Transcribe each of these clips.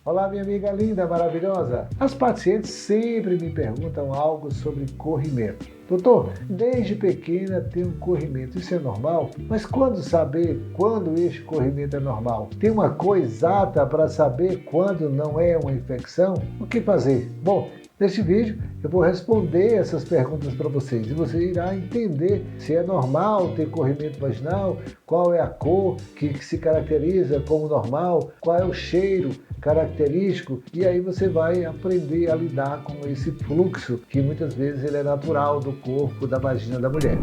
Olá, minha amiga linda, maravilhosa. As pacientes sempre me perguntam algo sobre corrimento. Doutor, desde pequena tenho corrimento, isso é normal? Mas quando saber quando este corrimento é normal? Tem uma cor exata para saber quando não é uma infecção? O que fazer? Bom, neste vídeo eu vou responder essas perguntas para vocês e você irá entender se é normal ter corrimento vaginal, qual é a cor que se caracteriza como normal, qual é o cheiro característico, e aí você vai aprender a lidar com esse fluxo que muitas vezes ele é natural do corpo, da vagina da mulher.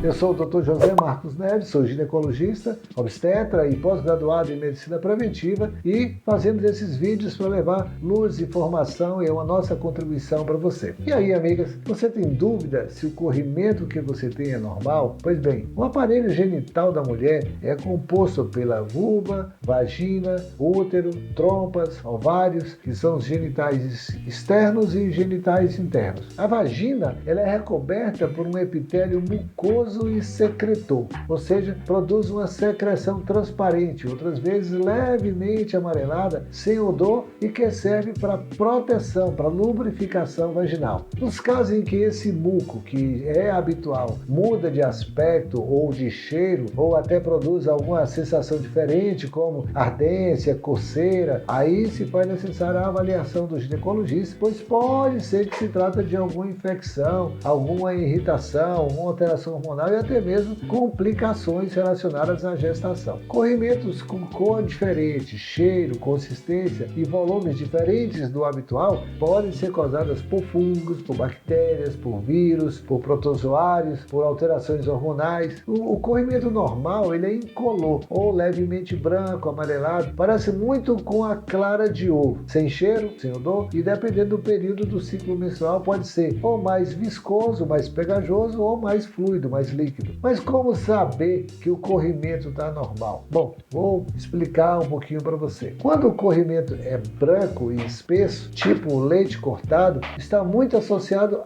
Eu sou o Dr. José Marcos Neves, sou ginecologista, obstetra e pós-graduado em medicina preventiva e fazemos esses vídeos para levar luz, informação e uma nossa contribuição para você. E aí, amigas, você tem dúvida se o corrimento que você tem é normal? Pois bem, o aparelho genital da mulher é composto pela vulva, vagina, útero, trompas, ovários, que são os genitais externos e genitais internos. A vagina, ela é recoberta por um epitélio mucoso e secretor, ou seja, produz uma secreção transparente, outras vezes levemente amarelada, sem odor e que serve para proteção, para lubrificação vaginal. Nos casos em que esse muco, que é habitual, muda de aspecto ou de cheiro, ou até produz alguma sensação diferente, como ardência, coceira, aí se faz necessária a avaliação do ginecologista, pois pode ser que se trata de alguma infecção, alguma irritação, alguma alteração hormonal e até mesmo complicações relacionadas à gestação. Corrimentos com cor diferente, cheiro, consistência e volumes diferentes do habitual podem ser causados por fungos, por bactérias, por vírus, por protozoários, por alterações hormonais. O corrimento normal ele é incolor ou levemente branco, amarelado, parece muito com a clara de ovo, sem cheiro, sem odor e dependendo do período do ciclo menstrual pode ser ou mais viscoso, mais pegajoso ou mais fluido, mais líquido. Mas como saber que o corrimento está normal? Bom, vou explicar um pouquinho para você. Quando o corrimento é branco e espesso, tipo leite cortado, está muito associado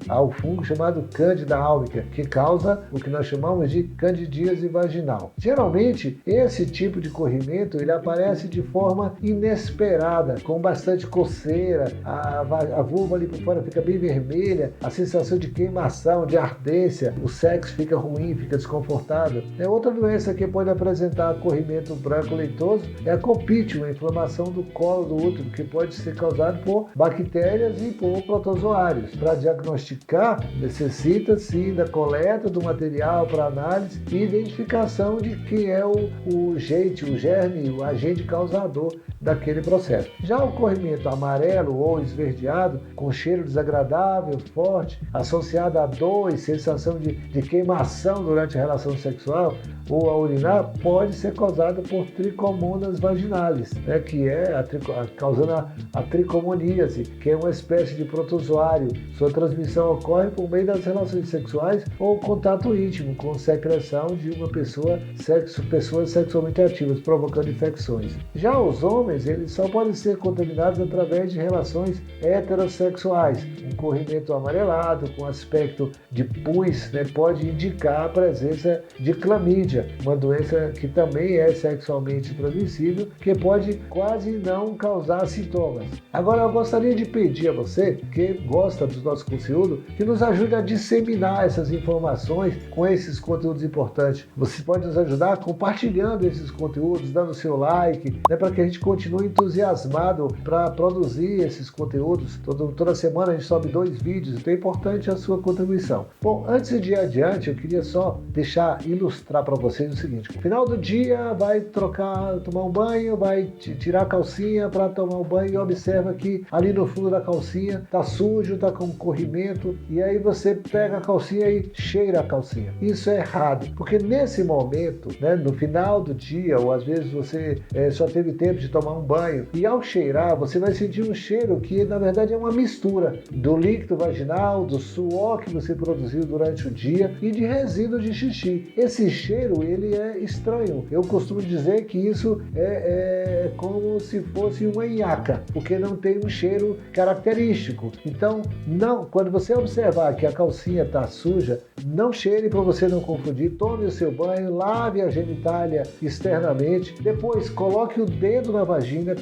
ao fungo chamado Candida albicans, que causa o que nós chamamos de candidíase vaginal. Geralmente, esse tipo de corrimento ele aparece de forma inesperada, com bastante coceira, a vulva ali por fora fica bem vermelha, a sensação de queimação, de ardência, o sexo fica ruim, fica desconfortável. Outra doença que pode apresentar corrimento branco leitoso é a compite, uma inflamação do colo do útero, que pode ser causado por bactérias e por protozoários. Para diagnosticar, necessita-se da coleta do material para análise e identificação de quem é o germe, o agente causador daquele processo. Já o corrimento amarelo ou esverdeado, com cheiro desagradável, forte, associado a dor e sensação de queimação durante a relação sexual ou a urinar, pode ser causado por tricomonas vaginalis, que é causando a tricomoníase, que é uma espécie de protozoário. Sua transmissão ocorre por meio das relações sexuais ou contato íntimo com secreção de uma pessoas sexualmente ativas, provocando infecções. Já os homens, eles só podem ser contaminados através de relações heterossexuais. Um corrimento amarelado com aspecto de pus, pode indicar a presença de clamídia, uma doença que também é sexualmente transmissível, que pode quase não causar sintomas. Agora eu gostaria de pedir a você, que gosta do nosso conteúdo, que nos ajude a disseminar essas informações com esses conteúdos importantes. Você pode nos ajudar compartilhando esses conteúdos, dando seu like, para que a gente continue entusiasmado para produzir esses conteúdos. Toda semana a gente sobe 2 vídeos, então é importante a sua contribuição. Bom, antes de ir adiante, eu queria só ilustrar para vocês o seguinte: no final do dia vai tomar um banho, vai tirar a calcinha para tomar um banho e observa que ali no fundo da calcinha tá sujo, tá com corrimento, e aí você pega a calcinha e cheira a calcinha. Isso é errado, porque nesse momento, no final do dia, ou às vezes você só teve tempo de tomar um banho, e ao cheirar, você vai sentir um cheiro que na verdade é uma mistura do líquido vaginal, do suor que você produziu durante o dia, dia e de resíduo de xixi. Esse cheiro, ele é estranho. Eu costumo dizer que isso é como se fosse uma nhaca, porque não tem um cheiro característico. Então, quando você observar que a calcinha está suja, não cheire para você não confundir. Tome o seu banho, lave a genitália externamente, depois coloque o dedo na vagina,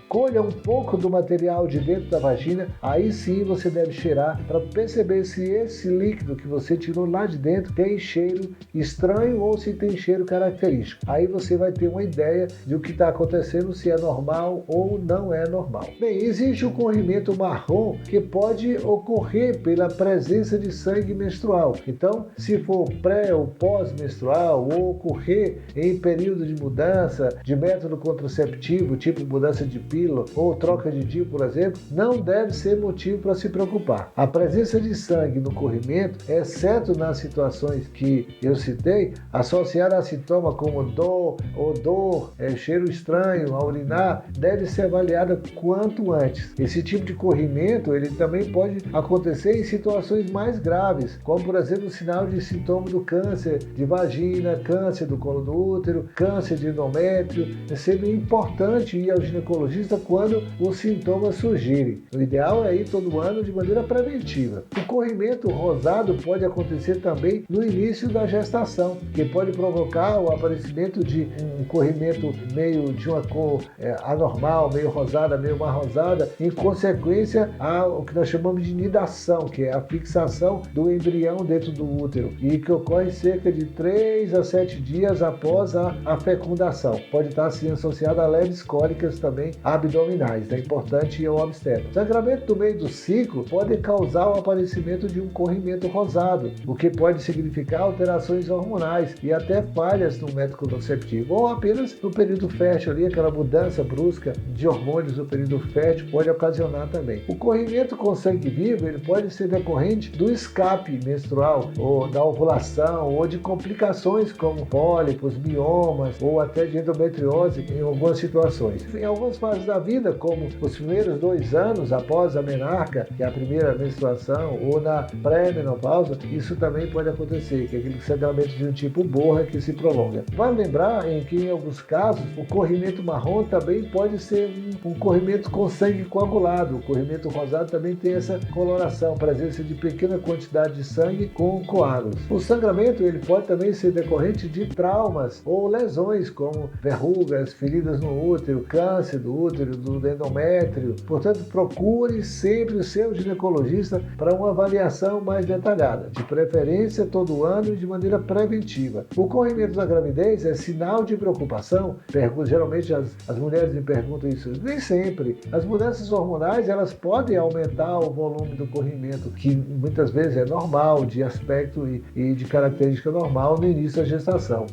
colha um pouco do material de dentro da vagina, aí sim você deve cheirar para perceber se esse líquido que você tirou lá de dentro tem cheiro estranho ou se tem cheiro característico. Aí você vai ter uma ideia de o que está acontecendo, se é normal ou não é normal. Bem, existe o corrimento marrom que pode ocorrer pela presença de sangue menstrual. Então, se for pré ou pós-menstrual ou ocorrer em período de mudança de método contraceptivo, tipo mudança de pílula ou troca de DIU, por exemplo, não deve ser motivo para se preocupar. A presença de sangue no corrimento, exceto nas situações que eu citei, associada a sintomas como dor, odor, cheiro estranho ao urinar, deve ser avaliada quanto antes. Esse tipo de corrimento, ele também pode acontecer em situações mais graves, como por exemplo o sinal de sintoma do câncer de vagina, câncer do colo do útero, câncer de endométrio, sendo importante ir ao ginecologista quando os sintomas surgirem. O ideal é ir todo ano de maneira preventiva. O corrimento rosado pode acontecer também no início da gestação, que pode provocar o aparecimento de um corrimento meio de uma cor anormal, meio rosada, meio marrosada, em consequência ao que nós chamamos de nidação, que é a fixação do embrião dentro do útero, e que ocorre cerca de 3 a 7 dias após a fecundação. Pode estar assim associada a leves cólicas também abdominais. É importante o obstetra. O sangramento do meio do ciclo pode causar o aparecimento de um corrimento rosado, o que pode significar alterações hormonais e até falhas no método contraceptivo, ou apenas no período fértil ali, aquela mudança brusca de hormônios no período fértil pode ocasionar também. O corrimento com sangue vivo, ele pode ser decorrente do escape menstrual, ou da ovulação, ou de complicações como pólipos, miomas, ou até de endometriose em algumas situações. Em algumas fases da vida, como os primeiros 2 anos após a menarca, que é a primeira menstruação, ou na pré-menopausa, isso também pode acontecer, que é aquele sangramento de um tipo borra que se prolonga. Vale lembrar que em alguns casos o corrimento marrom também pode ser um corrimento com sangue coagulado. O corrimento rosado também tem essa coloração, presença de pequena quantidade de sangue com coágulos. O sangramento ele pode também ser decorrente de traumas ou lesões como verrugas, feridas no útero, câncer do útero, do endométrio. Portanto, procure sempre o seu ginecologista para uma avaliação mais detalhada, de preferência todo ano e de maneira preventiva. O corrimento da gravidez é sinal de preocupação? Geralmente as mulheres me perguntam isso. Nem sempre. As mudanças hormonais elas podem aumentar o volume do corrimento, que muitas vezes é normal, de aspecto e de característica normal no início da gestação.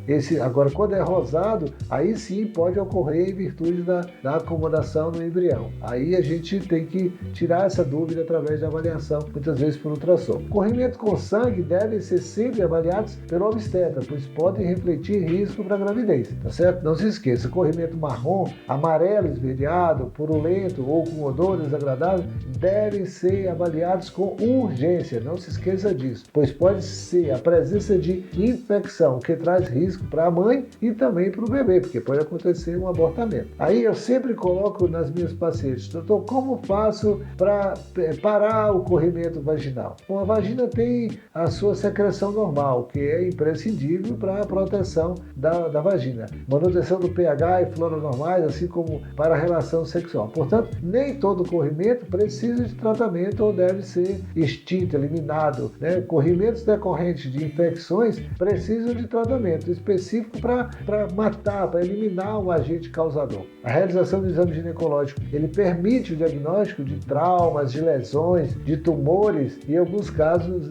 Agora, quando é rosado, aí sim pode ocorrer em virtude da acomodação no embrião. Aí a gente tem que tirar essa dúvida através da avaliação, muitas vezes por ultrassom. Corrimento com sangue devem ser sempre avaliados pelo obstetra, pois podem refletir risco para a gravidez, tá certo? Não se esqueça, corrimento marrom, amarelo esverdeado, purulento ou com odor desagradável devem ser avaliados com urgência, não se esqueça disso, pois pode ser a presença de infecção que traz risco para a mãe e também para o bebê, porque pode acontecer um abortamento. Aí eu sempre coloco nas minhas pacientes, doutor, como faço para parar o corrimento vaginal? Bom, a vagina tem a sua secreção normal, que é imprescindível para a proteção da vagina, manutenção do pH e flora normais, assim como para a relação sexual. Portanto, nem todo corrimento precisa de tratamento ou deve ser extinto, eliminado, né? Corrimentos decorrentes de infecções precisam de tratamento específico para matar, para eliminar o agente causador. A realização do exame ginecológico, ele permite o diagnóstico de traumas, de lesões, de tumores e em alguns casos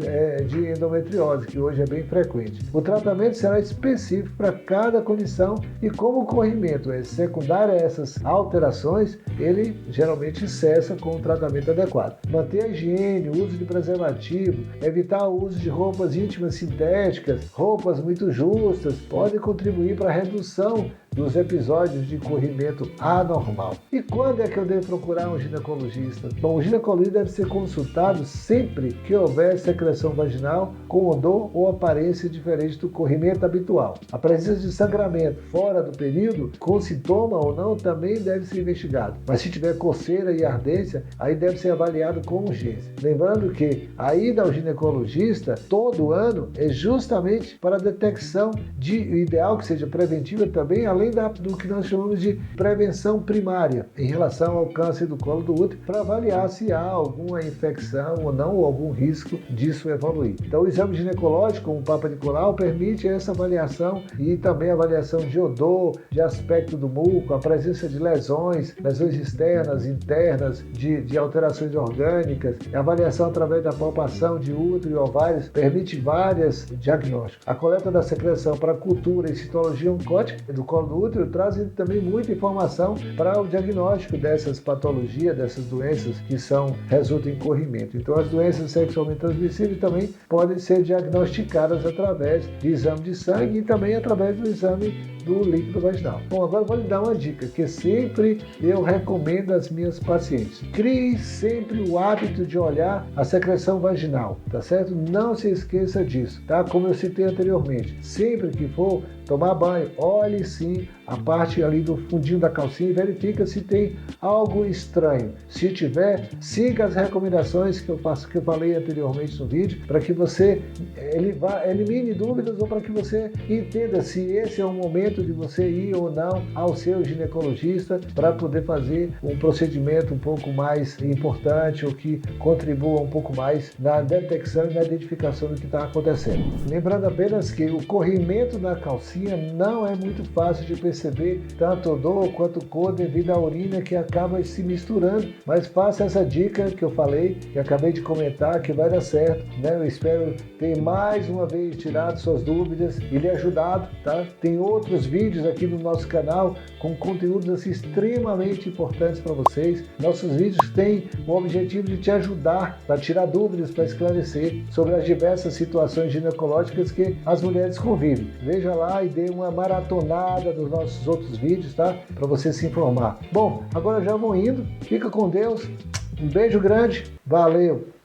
de endometriose, que hoje é bem frequente. O tratamento será específico para cada condição e como o corrimento é secundário a essas alterações, ele geralmente cessa com o tratamento adequado. Manter a higiene, o uso de preservativo, evitar o uso de roupas íntimas sintéticas, roupas muito justas, podem contribuir para a redução dos episódios de corrimento anormal. E quando é que eu devo procurar um ginecologista? Bom, o ginecologista deve ser consultado sempre que houver secreção vaginal com odor ou aparência diferente do corrimento habitual. A presença de sangramento fora do período, com sintoma ou não, também deve ser investigado. Mas se tiver coceira e ardência, aí deve ser avaliado com urgência. Lembrando que a ida ao ginecologista todo ano é justamente para a detecção de, o ideal que seja preventiva também, além do que nós chamamos de prevenção primária em relação ao câncer do colo do útero, para avaliar se há alguma infecção ou não, ou algum risco disso evoluir. Então o exame ginecológico, como o Papa Nicolau, permite essa avaliação e também a avaliação de odor, de aspecto do muco, a presença de lesões externas, internas, de alterações orgânicas, a avaliação através da palpação de útero e ovários, permite vários diagnósticos. A coleta da secreção para cultura e citologia oncótica do colo do útero traz também muita informação para o diagnóstico dessas patologias, dessas doenças que resultam em corrimento. Então as doenças sexualmente transmissíveis também podem ser diagnosticadas através de exame de sangue e também através do exame do líquido vaginal. Bom, agora eu vou lhe dar uma dica que sempre eu recomendo às minhas pacientes. Crie sempre o hábito de olhar a secreção vaginal, tá certo? Não se esqueça disso, tá? Como eu citei anteriormente, sempre que for tomar banho, olhe sim a parte ali do fundinho da calcinha e verifica se tem algo estranho. Se tiver, siga as recomendações que eu falei anteriormente no vídeo, para que você elimine dúvidas ou para que você entenda se esse é o momento de você ir ou não ao seu ginecologista para poder fazer um procedimento um pouco mais importante ou que contribua um pouco mais na detecção e na identificação do que está acontecendo. Lembrando apenas que o corrimento na calcinha não é muito fácil de perceber, tanto odor quanto cor, devido à urina que acaba se misturando, mas faça essa dica que eu falei, que acabei de comentar, que vai dar certo, né? Eu espero ter mais uma vez tirado suas dúvidas e lhe ajudado, tá? Tem outros vídeos aqui no nosso canal com conteúdos assim, extremamente importantes para vocês. Nossos vídeos têm o objetivo de te ajudar a tirar dúvidas, para esclarecer sobre as diversas situações ginecológicas que as mulheres convivem. Veja lá e dê uma maratonada dos nossos outros vídeos, tá? Para você se informar. Bom, agora já vou indo. Fica com Deus. Um beijo grande. Valeu!